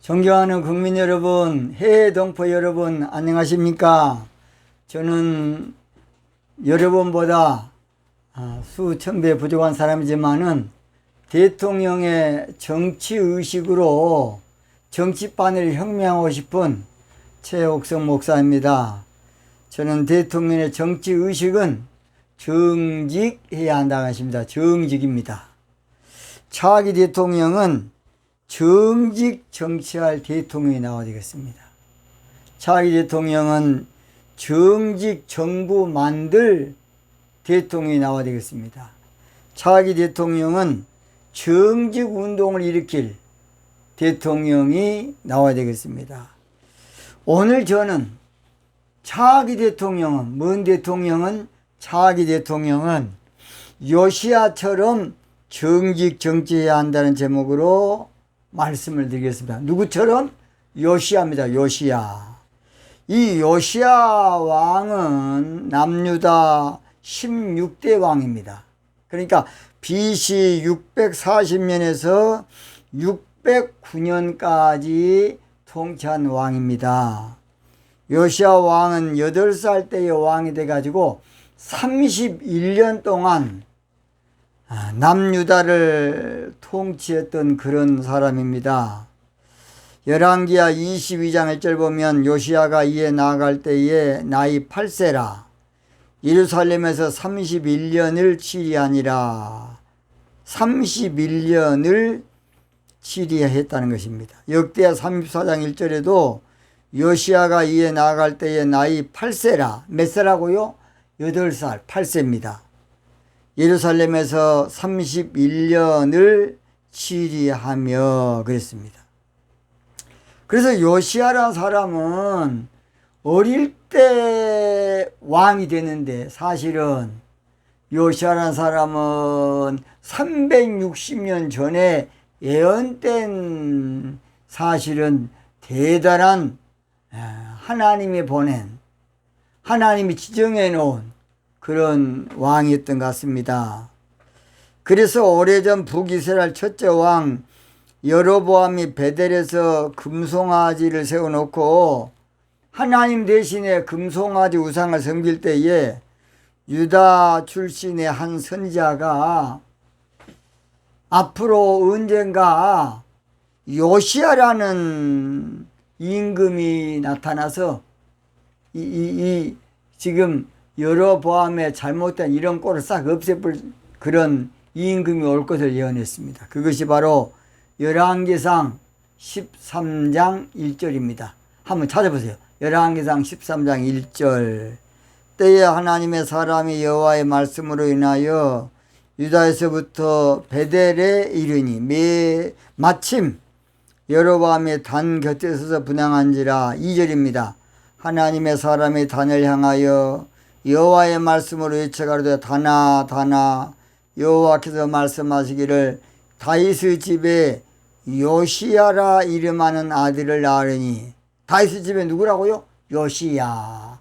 존경하는 국민 여러분, 해외 동포 여러분, 안녕하십니까? 저는 여러분보다 수천 배 부족한 사람이지만은 대통령의 정치의식으로 정치판을 혁명하고 싶은 최옥성 목사입니다. 저는 대통령의 정치의식은 정직해야 한다고 하십니다. 정직입니다. 차기 대통령은 정직 정치할 대통령이 나와야 되겠습니다. 차기 대통령은 정직 정부 만들 대통령이 나와야 되겠습니다. 차기 대통령은 정직 운동을 일으킬 대통령이 나와야 되겠습니다. 오늘 저는 차기 대통령은, 먼 대통령은, 차기 대통령은 요시야처럼 정직 정치해야 한다는 제목으로 말씀을 드리겠습니다. 누구처럼? 요시야입니다. 요시야. 이 요시야 왕은 남유다 16대 왕입니다. 그러니까 BC 640년에서 609년까지 통치한 왕입니다. 요시야 왕은 8살 때의 왕이 돼가지고 31년 동안 남유다를 통치했던 그런 사람입니다. 열왕기하 22장 1절 보면 요시야가 이에 나아갈 때에 나이 8세라 예루살렘에서 31년을 치리하니라. 31년을 치리했다는 것입니다. 역대하 34장 1절에도 요시야가 이에 나아갈 때에 나이 8세라. 몇 세라고요? 8살, 8세입니다. 예루살렘에서 31년을 치리하며 그랬습니다. 그래서 요시야라는 사람은 어릴 때 왕이 되는데 사실은 요시야라는 사람은 360년 전에 예언된 사실은 대단한 하나님이 보낸, 하나님이 지정해 놓은 그런 왕이었던 것 같습니다. 그래서 오래전 북이스라엘 첫째 왕 여로보암이 베델에서 금송아지를 세워놓고 하나님 대신에 금송아지 우상을 섬길 때에 유다 출신의 한 선지자가 앞으로 언젠가 요시야라는 임금이 나타나서 지금 여로보암의 잘못된 이런 꼴을 싹 없애볼 그런 임금이 올 것을 예언했습니다. 그것이 바로 열왕기상 13장 1절입니다. 한번 찾아보세요. 열왕기상 13장 1절. 때에 하나님의 사람이 여호와의 말씀으로 인하여 유다에서부터 베델에 이르니 마침 여로보암의 단 곁에 서서 분향한지라. 2절입니다. 하나님의 사람이 단을 향하여 여호와의 말씀으로 외쳐가로되 다나 다나 여호와께서 말씀하시기를 다윗의 집에 요시야라 이름하는 아들을 낳으리니. 다윗의 집에 누구라고요? 요시야.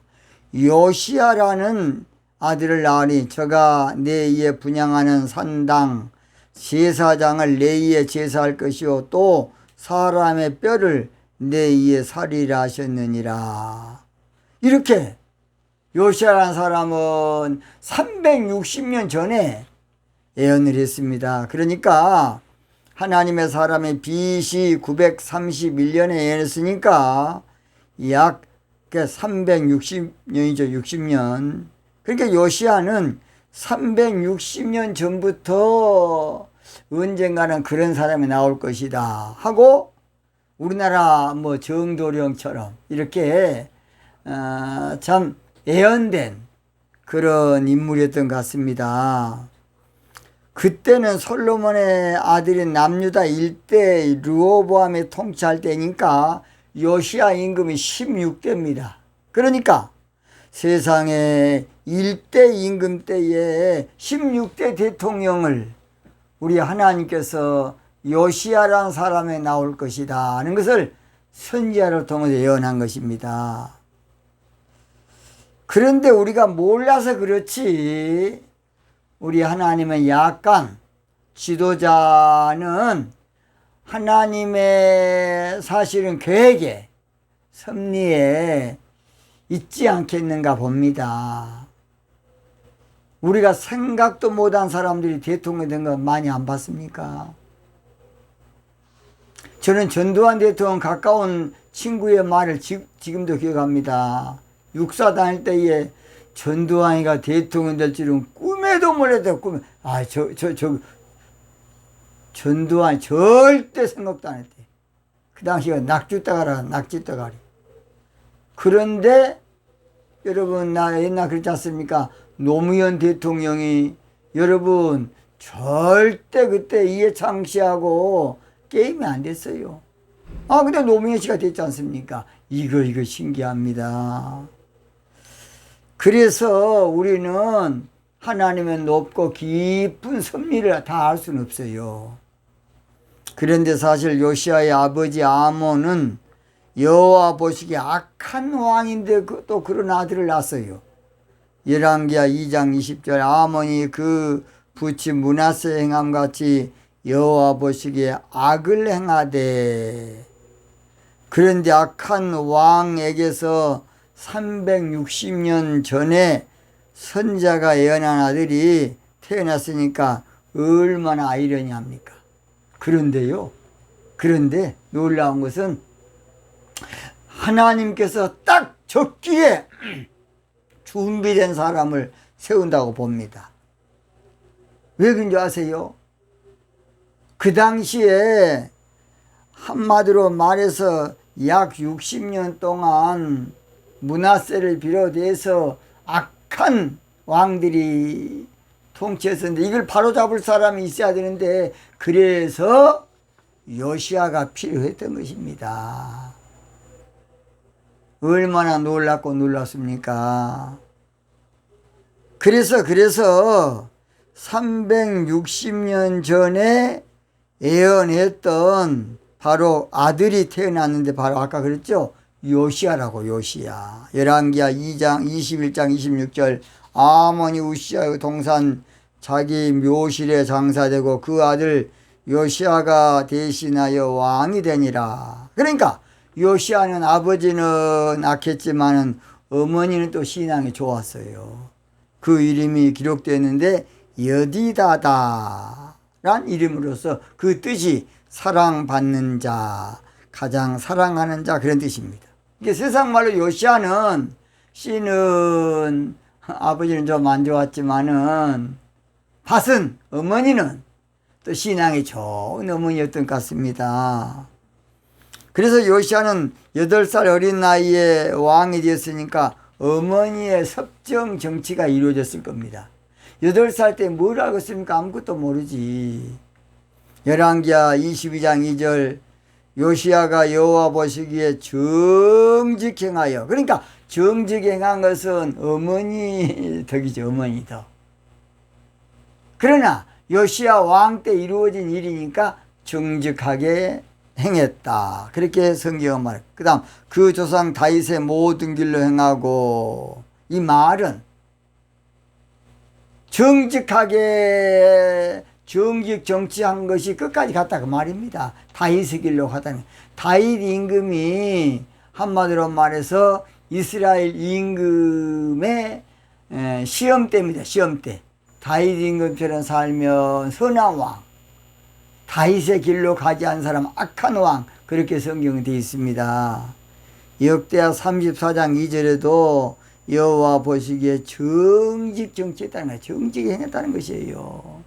요시야라는 아들을 낳으니 저가 내 위에 분향하는 산당 제사장을 내 위에 제사할 것이요 또 사람의 뼈를 내 위에 살이라 하셨느니라. 이렇게 요시야라는 사람은 360년 전에 예언을 했습니다. 그러니까 하나님의 사람이 BC 931년에 예언했으니까 약 360년이죠. 60년. 그러니까 요시야는 360년 전부터 언젠가는 그런 사람이 나올 것이다 하고 우리나라 정도령처럼 이렇게 참 예언된 그런 인물이었던 것 같습니다. 그때는 솔로몬의 아들인 남유다 일대 르호보암이 통치할 때니까 요시야 임금이 16대입니다. 그러니까 세상에 1대 임금 때에 16대 대통령을 우리 하나님께서 요시야라는 사람에 나올 것이다 하는 것을 선지자를 통해서 예언한 것입니다. 그런데 우리가 몰라서 그렇지 우리 하나님은 약간 지도자는 하나님의 사실은 계획에, 섭리에 있지 않겠는가 봅니다. 우리가 생각도 못한 사람들이 대통령 된 거 많이 안 봤습니까? 저는 전두환 대통령 가까운 친구의 말을 지금도 기억합니다. 육사 다닐 때에 전두환이가 대통령 될 줄은 꿈에도 몰랐다. 전두환 절대 생각도 안 했대. 그 당시가 낙지떠가리. 그런데 여러분, 나 옛날 그랬지 않습니까? 노무현 대통령이, 여러분, 절대 그때 이해창 씨하고 게임이 안 됐어요. 근데 노무현 씨가 됐지 않습니까? 이거 신기합니다. 그래서 우리는 하나님의 높고 깊은 섭리를 다 알 수는 없어요. 그런데 사실 요시아의 아버지 아몬은 여호와 보시기에 악한 왕인데 또 그런 아들을 낳았어요. 열왕기하 2장 20절 아몬이 그 부치 므낫세 행함같이 여호와 보시기에 악을 행하되, 그런데 악한 왕에게서 360년 전에 선자가 예언한 아들이 태어났으니까 얼마나 아이러니합니까? 그런데 놀라운 것은 하나님께서 딱 적기에 준비된 사람을 세운다고 봅니다. 왜 그런지 아세요? 그 당시에 한마디로 말해서 약 60년 동안 므낫세를 비롯해서 악한 왕들이 통치했었는데 이걸 바로잡을 사람이 있어야 되는데, 그래서 요시아가 필요했던 것입니다. 얼마나 놀랍고 놀랐습니까? 그래서 360년 전에 예언했던 바로 아들이 태어났는데, 바로 아까 그랬죠? 요시아라고, 요시아. 열왕기하 2장 21장 26절 아몬이 우시아의 동산 자기 묘실에 장사되고 그 아들 요시아가 대신하여 왕이 되니라. 그러니까 요시아는 아버지는 악했지만은 어머니는 또 신앙이 좋았어요. 그 이름이 기록되었는데 여디다다란 이름으로서 그 뜻이 사랑받는 자, 가장 사랑하는 자, 그런 뜻입니다. 이게 세상 말로 요시아는, 씨는 아버지는 좀 안 좋았지만은 밭은, 어머니는 또 신앙이 좋은 어머니였던 것 같습니다. 그래서 요시아는 8살 어린 나이에 왕이 되었으니까 어머니의 섭정 정치가 이루어졌을 겁니다. 8살 때 뭘 알고 있습니까? 아무것도 모르지. 열왕기하 22장 2절 요시아가 여호와 보시기에 정직행하여, 그러니까 정직행한 것은 어머니 덕이죠. 어머니 덕. 그러나 요시아 왕 때 이루어진 일이니까 정직하게 행했다, 그렇게 성경은 말해요. 그 다음 그 조상 다윗의 모든 길로 행하고, 이 말은 정직하게 정직 정치한 것이 끝까지 갔다 그 말입니다. 다윗의 길로 가다는, 다윗 임금이 한마디로 말해서 이스라엘 임금의 시험대입니다. 시험대. 다윗 임금처럼 살면 선한 왕, 다윗의 길로 가지 않은 사람 악한 왕, 그렇게 성경에 되어 있습니다. 역대하 34장 2절에도 여호와 보시기에 정직 정치했다는 거예요. 정직히 행했다는 것이에요.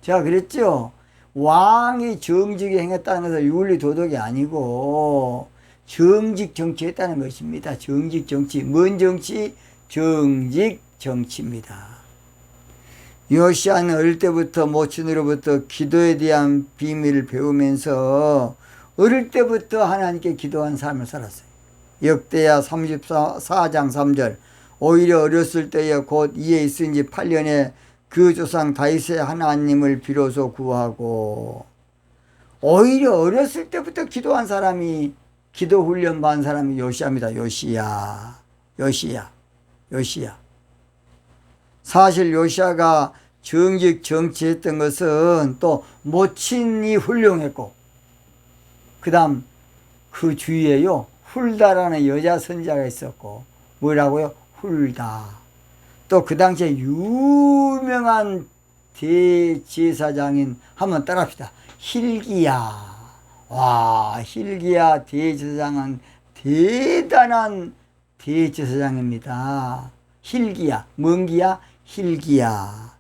제가 그랬죠. 왕이 정직히 행했다는 것은 윤리 도덕이 아니고 정직 정치했다는 것입니다. 정직 정치. 뭔 정치? 정직 정치입니다. 요시아는 어릴 때부터 모친으로부터 기도에 대한 비밀을 배우면서 어릴 때부터 하나님께 기도한 삶을 살았어요. 역대하 34장 3절 오히려 어렸을 때에 곧 이에 있은 지 8년에 그 조상 다윗의 하나님을 비로소 구하고, 오히려 어렸을 때부터 기도한 사람이, 기도 훈련 받은 사람이 요시아입니다. 요시아. 사실 요시아가 정직 정치했던 것은 또 모친이 훌륭했고, 그 다음 그 주위에요, 훌다라는 여자 선지자가 있었고, 뭐라고요? 훌다. 또 그 당시에 유명한 대제사장인, 한번 따라합시다. hil기야. 와, hil기야 대제사장은 대단한 대제사장입니다. hil기야. 뭔 기야? hil기야.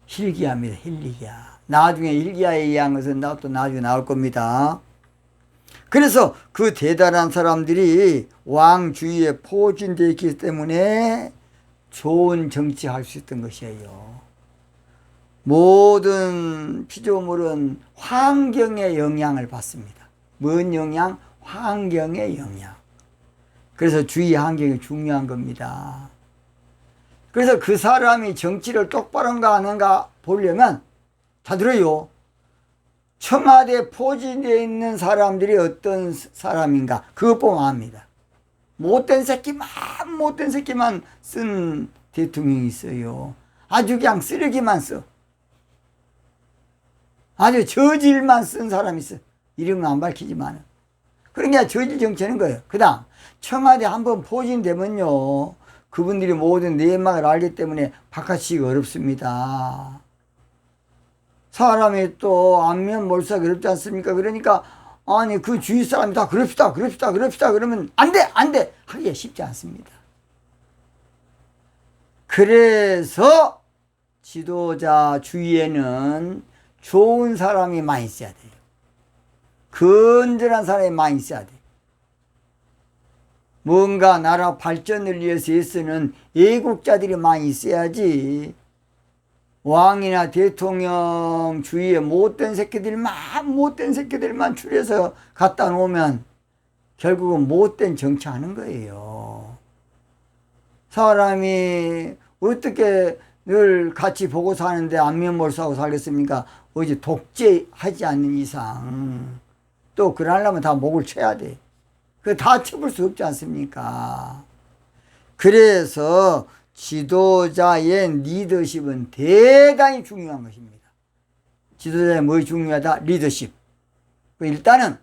hil기야입니다. hil기야. 나중에 hil기야에 의한 것은 또 나중에 나올 겁니다. 그래서 그 대단한 사람들이 왕 주위에 포진되어 있기 때문에 좋은 정치할 수 있던 것이에요. 모든 피조물은 환경의 영향을 받습니다. 뭔 영향? 환경의 영향. 그래서 주위 환경이 중요한 겁니다. 그래서 그 사람이 정치를 똑바로 한가 안 한가 보려면, 다 들어요. 청와대 포진되어 있는 사람들이 어떤 사람인가, 그것 보면 압니다. 못된 새끼만 쓴 대통령이 있어요. 아주 그냥 쓰레기만 써. 아주 저질만 쓴 사람이 있어. 이름은 안 밝히지만. 그러니까 저질 정치하는 거예요. 그 다음, 청와대 한번 포진되면요, 그분들이 모든 내막을 알기 때문에 바깥이기 어렵습니다. 사람이 또 안면 몰수하기 어렵지 않습니까? 그러니까 아니 그 주위 사람이 다 그럽시다 그러면 안 돼 하기가 쉽지 않습니다. 그래서 지도자 주위에는 좋은 사람이 많이 있어야 돼요. 건전한 사람이 많이 있어야 돼요. 뭔가 나라 발전을 위해서 애쓰는 애국자들이 많이 있어야지, 왕이나 대통령 주위에 못된 새끼들만 추려서 갖다 놓으면 결국은 못된 정치하는 거예요. 사람이 어떻게 늘 같이 보고 사는데 안면몰수하고 살겠습니까? 어제 독재하지 않는 이상. 또 그러려면 다 목을 쳐야 돼. 그 다 쳐볼 수 없지 않습니까? 그래서 지도자의 리더십은 대단히 중요한 것입니다. 지도자의 뭐 중요하다? 리더십. 일단은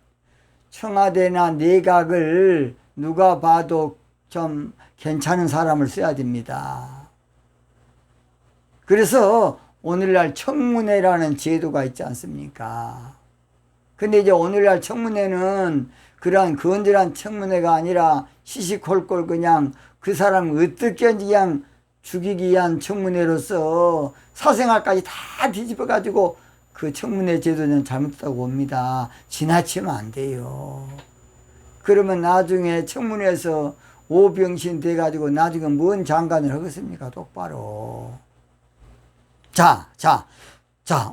청와대나 내각을 누가 봐도 좀 괜찮은 사람을 써야 됩니다. 그래서 오늘날 청문회라는 제도가 있지 않습니까? 근데 이제 오늘날 청문회는 그러한 건전한 청문회가 아니라 시시콜콜 그냥 그 사람을 어떻게 그냥 죽이기 위한 청문회로서 사생활까지 다 뒤집어가지고 그 청문회 제도는 잘못됐다고 봅니다. 지나치면 안 돼요. 그러면 나중에 청문회에서 오병신 돼가지고 나중에 뭔 장관을 하겠습니까? 똑바로. 자,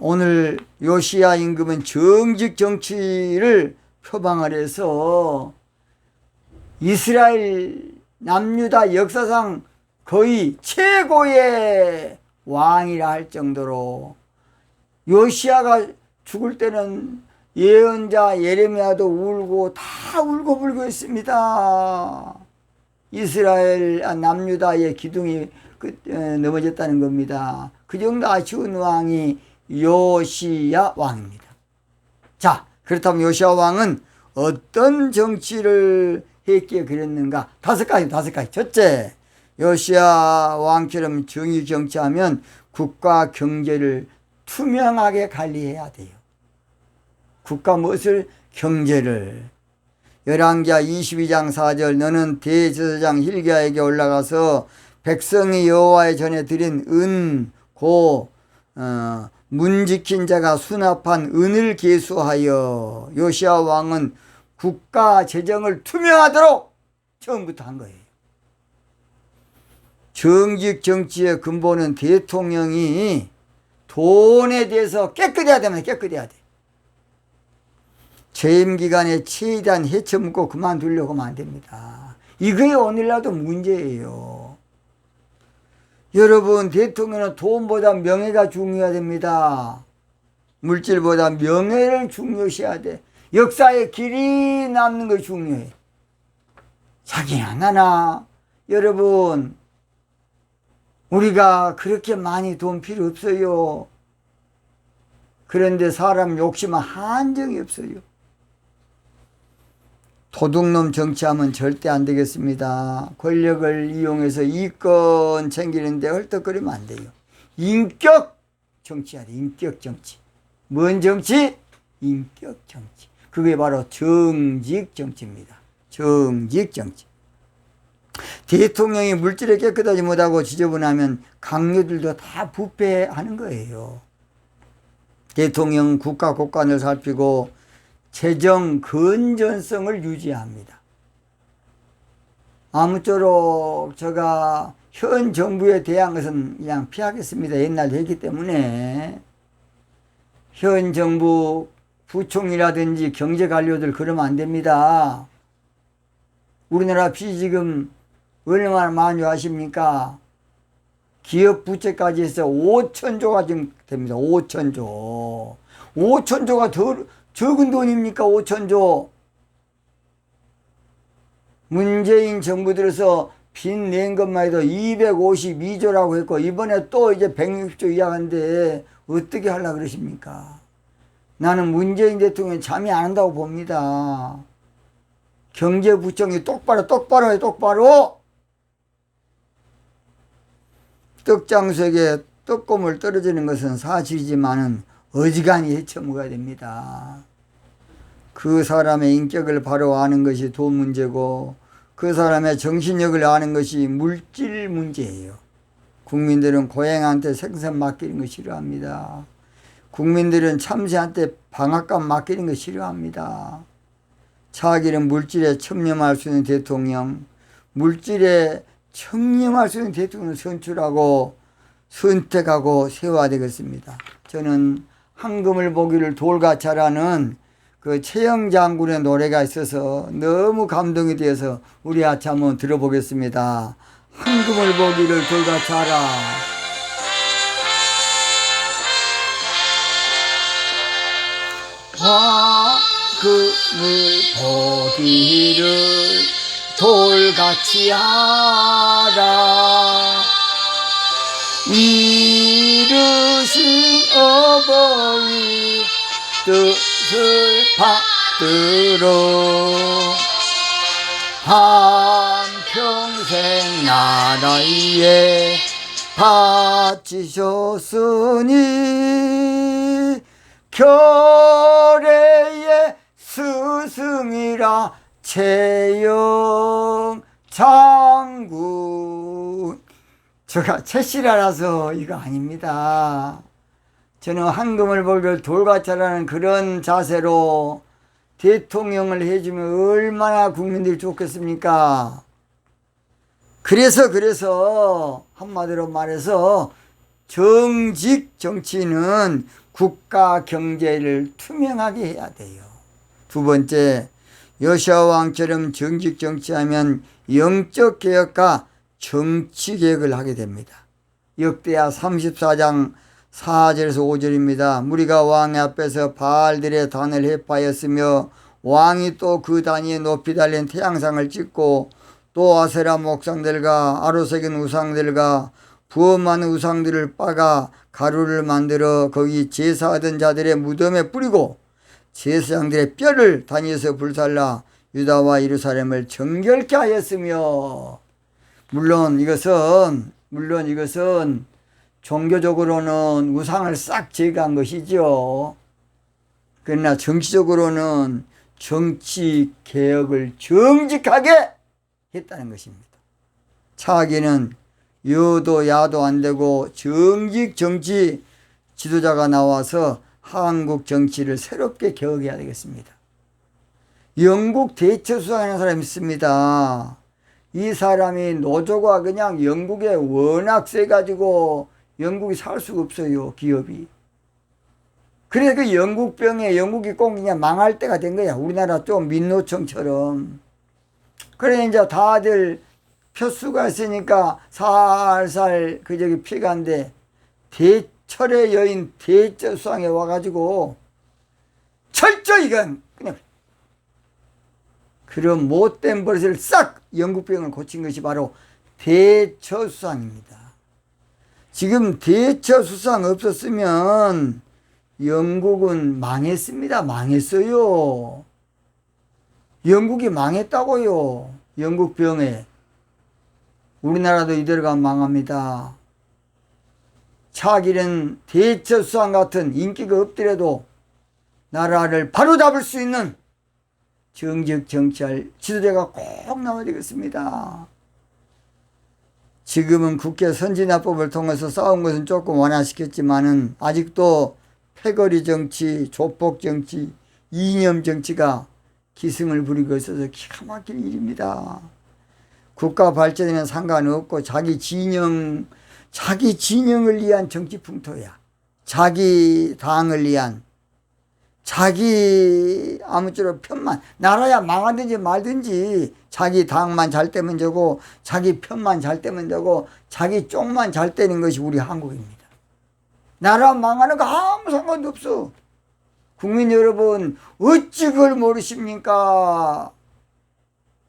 오늘 요시야 임금은 정직 정치를 표방을 해서 이스라엘 남유다 역사상 거의 최고의 왕이라 할 정도로, 요시야가 죽을 때는 예언자 예레미야도 울고 다 울고불고 했습니다. 이스라엘 남유다의 기둥이 넘어졌다는 겁니다. 그 정도 아쉬운 왕이 요시야 왕입니다. 자, 그렇다면 요시야 왕은 어떤 정치를 했기에 그랬는가? 다섯 가지. 첫째, 요시야 왕처럼 정의 정치하면 국가 경제를 투명하게 관리해야 돼요. 국가 무엇을? 경제를. 열왕기하 22장 4절, 너는 대제사장 hil기야에게 올라가서 백성이 여호와의 전에 드린 은, 고, 문 지킨 자가 수납한 은을 계수하여. 요시야 왕은 국가 재정을 투명하도록 처음부터 한 거예요. 정직 정치의 근본은 대통령이 돈에 대해서 깨끗해야 됩니다. 깨끗해야 돼. 재임 기간에 최대한 헤쳐먹고 그만두려고 하면 안 됩니다. 이게 오늘날도 문제예요. 여러분, 대통령은 돈보다 명예가 중요해야 됩니다. 물질보다 명예를 중요시해야 돼. 역사에 길이 남는 것이 중요해. 자기나 나나. 여러분, 우리가 그렇게 많이 돈 필요 없어요. 그런데 사람 욕심은 한정이 없어요. 도둑놈 정치하면 절대 안 되겠습니다. 권력을 이용해서 이권 챙기는데 헐떡거리면 안 돼요. 인격 정치해야 돼. 인격 정치. 뭔 정치? 인격 정치. 그게 바로 정직 정치입니다. 정직 정치. 대통령이 물질에 깨끗하지 못하고 지저분하면 강요들도 다 부패하는 거예요. 대통령 국가 국간을 살피고 재정 건전성을 유지합니다. 아무쪼록 제가 현 정부에 대한 것은 그냥 피하겠습니다. 옛날 얘기 때문에. 현 정부 부총리라든지 경제관료들 그러면 안 됩니다. 우리나라 빚이 지금 얼마나 많이 아십니까? 기업 부채까지 해서 5천조가 지금 됩니다. 5천조. 5천조가 더 적은 돈입니까? 5천조. 문재인 정부 들어서 빚 낸 것만 해도 252조라고 했고 이번에 또 이제 160조 이야기인데 어떻게 하려고 그러십니까? 나는 문재인 대통령이 잠이 안 온다고 봅니다. 경제부총리 똑바로 해 똑바로. 떡장수에게 떡고물 떨어지는 것은 사실이지만은 어지간히 헤쳐먹어야 됩니다. 그 사람의 인격을 바로 아는 것이 돈 문제고 그 사람의 정신력을 아는 것이 물질 문제예요. 국민들은 고양이한테 생선 맡기는 거 싫어합니다. 국민들은 참새한테 방앗간 맡기는 거 싫어합니다. 자기는 물질에 첨념할 수 있는 대통령, 물질에 첨념할 수 있는 대통령을 선출하고 선택하고 세워야 되겠습니다. 저는 황금을 보기를 돌같이라는 그 최영 장군의 노래가 있어서 너무 감동이 되어서 우리 아차 한번 들어보겠습니다. 황금을 보기를 돌같이 하라. 황금을 보기를 돌같이 하라. 이르신 어버이 뜻을 받들어 한평생 나라에 바치셨으니 결의의 스승이라 최영 장군. 제가 채씨라서 이거 아닙니다. 저는 황금을 보기를 돌같이 하라는 그런 자세로 대통령을 해주면 얼마나 국민들이 좋겠습니까? 그래서 한마디로 말해서 정직 정치는 국가 경제를 투명하게 해야 돼요. 두 번째, 여시아 왕처럼 정직 정치하면 영적 개혁과 정치 개혁을 하게 됩니다. 역대하 34장 4절에서 5절입니다. 무리가 왕의 앞에서 바알들의 단을 해파였으며 왕이 또 그 단 위에 높이 달린 태양상을 찍고 또 아세라 목상들과 아로새긴 우상들과 부어 많은 우상들을 빠가 가루를 만들어 거기 제사하던 자들의 무덤에 뿌리고 제사장들의 뼈를 다니에서 불살라 유다와 예루살렘을 정결케 하였으며. 물론 이것은 종교적으로는 우상을 싹 제거한 것이죠. 그러나 정치적으로는 정치 개혁을 정직하게 했다는 것입니다. 차기는 여도 야도 안 되고 정직 정치 지도자가 나와서 한국 정치를 새롭게 개혁해야 되겠습니다. 영국 대처수상이라는 사람이 있습니다. 이 사람이 노조가 그냥 영국에 워낙 세가지고 영국이 살 수가 없어요, 기업이. 그래서 그 영국병에 영국이 꼭 그냥 망할 때가 된 거야. 우리나라 좀 민노총처럼. 그래 이제 다들 표수가 있으니까 살살 피해간데 대철의 여인 대처수상에 와가지고 철저히 이건 그냥 그런 못된 버릇을 싹 영국병을 고친 것이 바로 대처수상입니다. 지금 대처수상 없었으면 영국은 망했습니다. 망했어요. 영국이 망했다고요. 영국 병에. 우리나라도 이대로 가면 망합니다. 차기는 대처수상 같은 인기가 없더라도 나라를 바로잡을 수 있는 정직 정치할 지도자가 꼭 나와야 되겠습니다. 지금은 국회 선진화법을 통해서 싸운 것은 조금 완화시켰지만은 아직도 패거리 정치, 조폭 정치, 이념 정치가 기승을 부리고 있어서 기가 막힐 일입니다. 국가 발전에는 상관없고 자기 진영을 위한 정치 풍토야. 자기 당을 위한, 자기 아무쪼록 편만, 나라야 망하든지 말든지 자기 당만 잘 되면 되고 자기 편만 잘 되면 되고 자기 쪽만 잘 되는 것이 우리 한국입니다. 나라 망하는 거 아무 상관도 없어. 국민 여러분 어찌 그걸 모르십니까?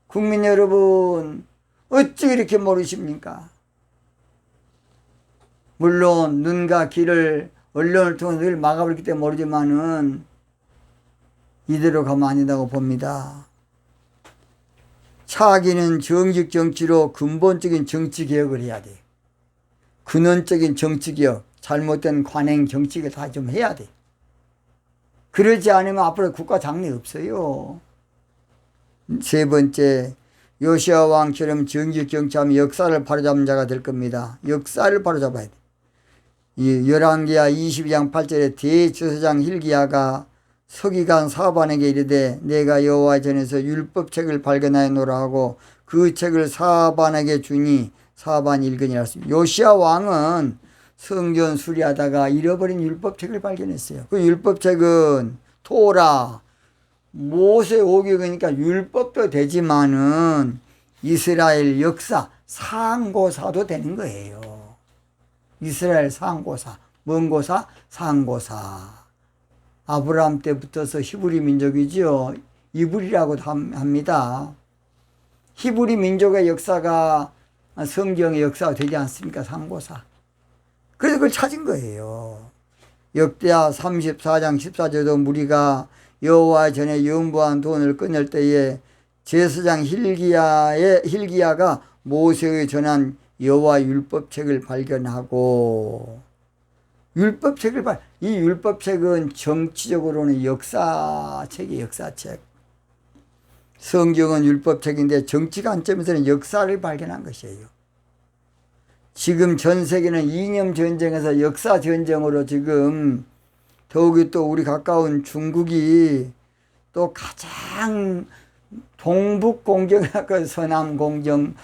국민 여러분 어찌 이렇게 모르십니까? 물론 눈과 귀를 언론을 통해서 늘 막아버렸기 때문에 모르지만은 이대로 가면 안 된다고 봅니다. 차기는 정직 정치로 근본적인 정치 개혁을 해야 돼. 근원적인 정치 개혁, 잘못된 관행 정치를 다 좀 해야 돼. 그러지 않으면 앞으로 국가 장래 없어요. 세 번째, 요시아 왕처럼 정직 정치하면 역사를 바로잡는 자가 될 겁니다. 역사를 바로잡아야 돼. 이 열왕기하 22장 8절에 대제사장 hil기야가 서기관 사반에게 이르되 내가 여호와 전에서 율법책을 발견하였노라 하고 그 책을 사반에게 주니 사반이 읽으니라 했습니다. 요시아 왕은 성전 수리하다가 잃어버린 율법책을 발견했어요. 그 율법책은 토라, 모세오경이니까 율법도 되지만은 이스라엘 역사, 상고사도 되는 거예요. 이스라엘 상고사, 뭔 고사? 상고사. 아브라함 때부터서 히브리 민족이죠. 이브리라고도 합니다. 히브리 민족의 역사가 성경의 역사가 되지 않습니까? 상고사. 그래서 그걸 찾은 거예요. 역대하 34장 14절도 무리가 여호와 전에 연부한 돈을 끊을 때에 제사장 hil기야가 모세의 전한 여호와 율법책을 발견하고 이 율법책은 정치적으로는 역사책이에요. 역사책. 성경은 율법책인데 정치 관점에서는 역사를 발견한 것이에요. 지금 전 세계는 이념 전쟁에서 역사 전쟁으로 지금 더욱이 또 우리 가까운 중국이 또 가장 동북 공정과 서남 공정,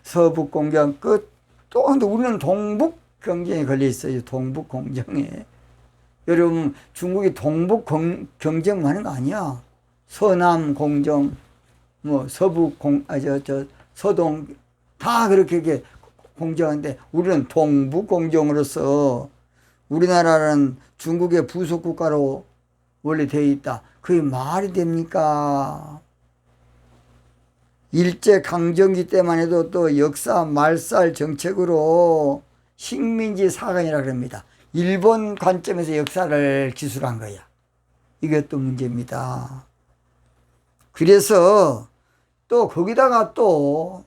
서북 공정 또 우리는 동북 경쟁에 걸려 있어요. 동북 공정에. 여러분 중국이 동북 경쟁 하는 거 아니야. 서남 공정, 뭐 서북 서동 다 그렇게 공정한데 우리는 동북 공정으로서 우리나라는 중국의 부속 국가로 원래 되어 있다. 그게 말이 됩니까? 일제 강점기 때만 해도 또 역사 말살 정책으로 식민지 사관이라 그럽니다. 일본 관점에서 역사를 기술한 거야. 이것도 문제입니다. 그래서 또 거기다가 또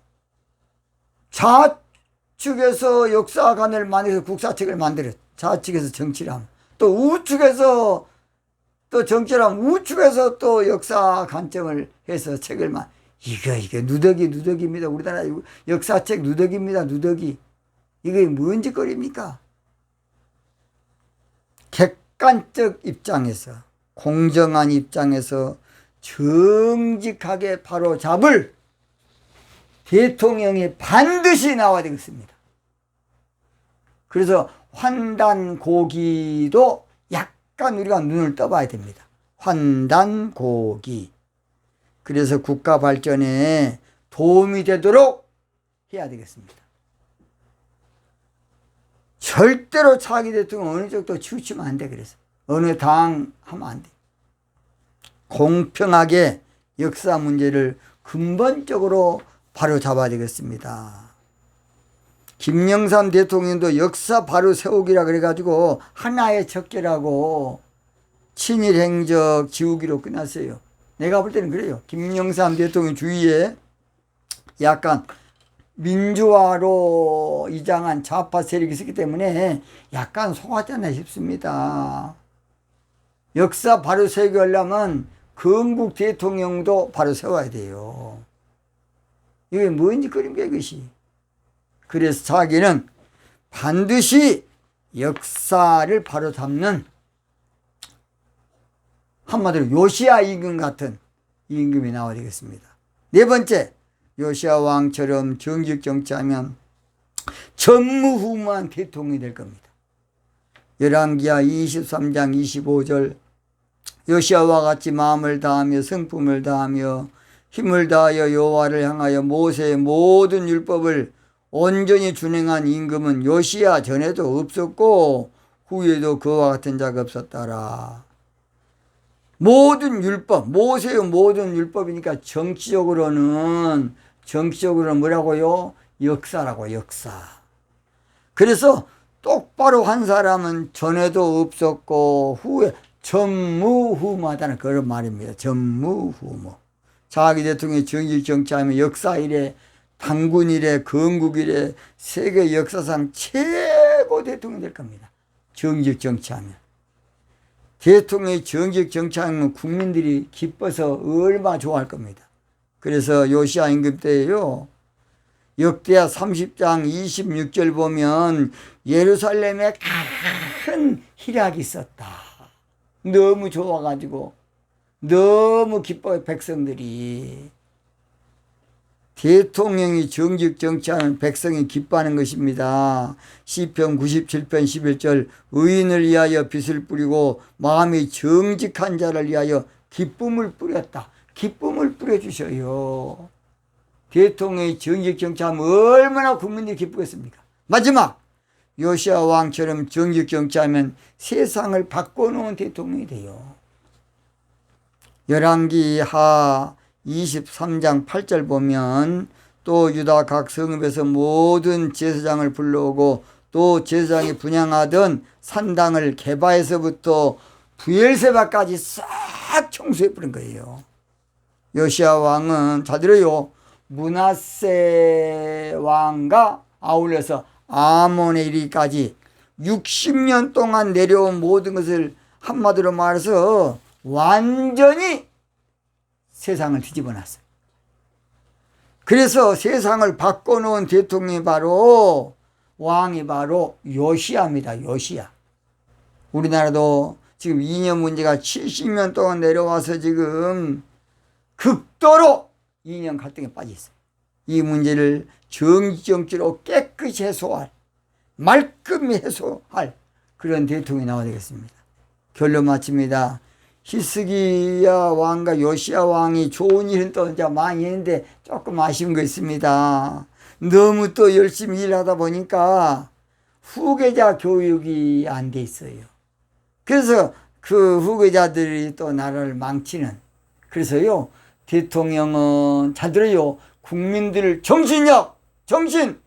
좌측에서 역사관을 만들어서 국사책을 만들었. 좌측에서 정치를 하면 또 우측에서 또 정치를 하면 우측에서 또 역사 관점을 해서 책을 이게 누더기입니다. 우리나라 역사책 누더기입니다. 누더기. 이게 뭔 짓거리입니까? 객관적 입장에서 공정한 입장에서 정직하게 바로 잡을 대통령이 반드시 나와야 되겠습니다. 그래서 환단고기도 약간 우리가 눈을 떠봐야 됩니다. 환단고기. 그래서 국가 발전에 도움이 되도록 해야 되겠습니다. 절대로 차기 대통령 어느 쪽도 치우치면 안 돼. 그래서 어느 당 하면 안 돼. 공평하게 역사 문제를 근본적으로 바로 잡아야 되겠습니다. 김영삼 대통령도 역사 바로 세우기라 그래가지고 하나의 척결하고 친일 행적 지우기로 끝났어요. 내가 볼 때는 그래요. 김영삼 대통령 주위에 약간 민주화로 이장한 좌파 세력이 있었기 때문에 약간 속았지 않나 싶습니다. 역사 바로 세우게 하려면 건국 대통령도 바로 세워야 돼요. 이게 뭔지 그런 게 이것이. 그래서 자기는 반드시 역사를 바로 잡는 한마디로 요시야 임금 같은 임금이 나와야 되겠습니다. 네 번째, 요시야 왕처럼 정직 정치하면 전무후무한 대통령이 될 겁니다. 열왕기하 23장 25절 요시야와 같이 마음을 다하며 성품을 다하며 힘을 다하여 여호와를 향하여 모세의 모든 율법을 온전히 준행한 임금은 요시야 전에도 없었고 후에도 그와 같은 자가 없었더라. 모든 율법, 모세의 모든 율법이니까 정치적으로는 뭐라고요? 역사라고, 역사. 그래서 똑바로 한 사람은 전에도 없었고 후에 전무후무하다는 그런 말입니다. 전무후무. 자기 대통령이 정직 정치하면 역사 이래, 당군 이래, 건국 이래, 세계 역사상 최고 대통령이 될 겁니다. 정직 정치하면. 대통령이 정직 정치하면 국민들이 기뻐서 얼마나 좋아할 겁니다. 그래서 요시야 임금 때에요. 역대하 30장 26절 보면 예루살렘에 큰 희락이 있었다. 너무 좋아가지고 너무 기뻐요, 백성들이. 대통령이 정직 정치하는 백성이 기뻐하는 것입니다. 시편 97편 11절 의인을 위하여 빛을 뿌리고 마음이 정직한 자를 위하여 기쁨을 뿌렸다. 기쁨을 뿌려주셔요. 대통령이 정직 정치하면 얼마나 국민들이 기쁘겠습니까? 마지막, 요시야 왕처럼 정직 정치하면 세상을 바꿔놓은 대통령이 돼요. 열왕기하 23장 8절 보면 또 유다 각 성읍에서 모든 제사장을 불러오고 또 제사장이 분향하던 산당을 게바에서부터 부엘세바까지 싹 청소해 버린 거예요. 요시야 왕은 잘 들어요. 므낫세 왕과 아울러서 아몬에 이르기까지 60년 동안 내려온 모든 것을 한마디로 말해서 완전히 세상을 뒤집어 놨어요. 그래서 세상을 바꿔놓은 대통령이 바로 왕이 바로 요시야입니다. 요시야. 우리나라도 지금 이념 문제가 70년 동안 내려와서 지금 극도로 이념 갈등에 빠져 있어요. 이 문제를 정치로 깨끗이 해소할, 말끔히 해소할 그런 대통령이 나와야 되겠습니다. 결론 마칩니다. 히스기야 왕과 요시야 왕이 좋은 일은 또 이제 많이 했는데 조금 아쉬운 거 있습니다. 너무 또 열심히 일하다 보니까 후계자 교육이 안 돼 있어요. 그래서 그 후계자들이 또 나라를 망치는. 그래서요, 대통령은 잘 들어요. 국민들 정신력, 정신.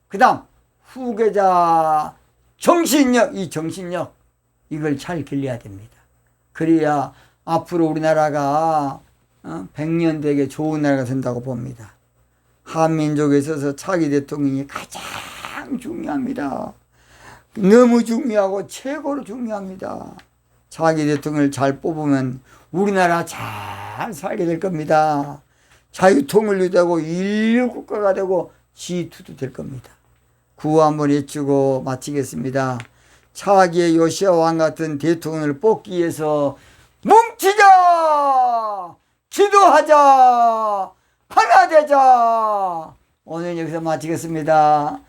그 다음 후계자 정신력, 이 정신력 이걸 잘 길러야 됩니다. 그래야 앞으로 우리나라가 100년 되게 좋은 나라가 된다고 봅니다. 한민족에 있어서 차기 대통령이 가장 중요합니다. 너무 중요하고 최고로 중요합니다. 차기 대통령을 잘 뽑으면 우리나라 잘 살게 될 겁니다. 자유통일도 되고 인류국가가 되고 G2도 될 겁니다. 구호 한번 외치고 마치겠습니다. 차기의 요시야 왕 같은 대통령을 뽑기 위해서 뭉치자! 기도하자! 하나 되자! 오늘 여기서 마치겠습니다.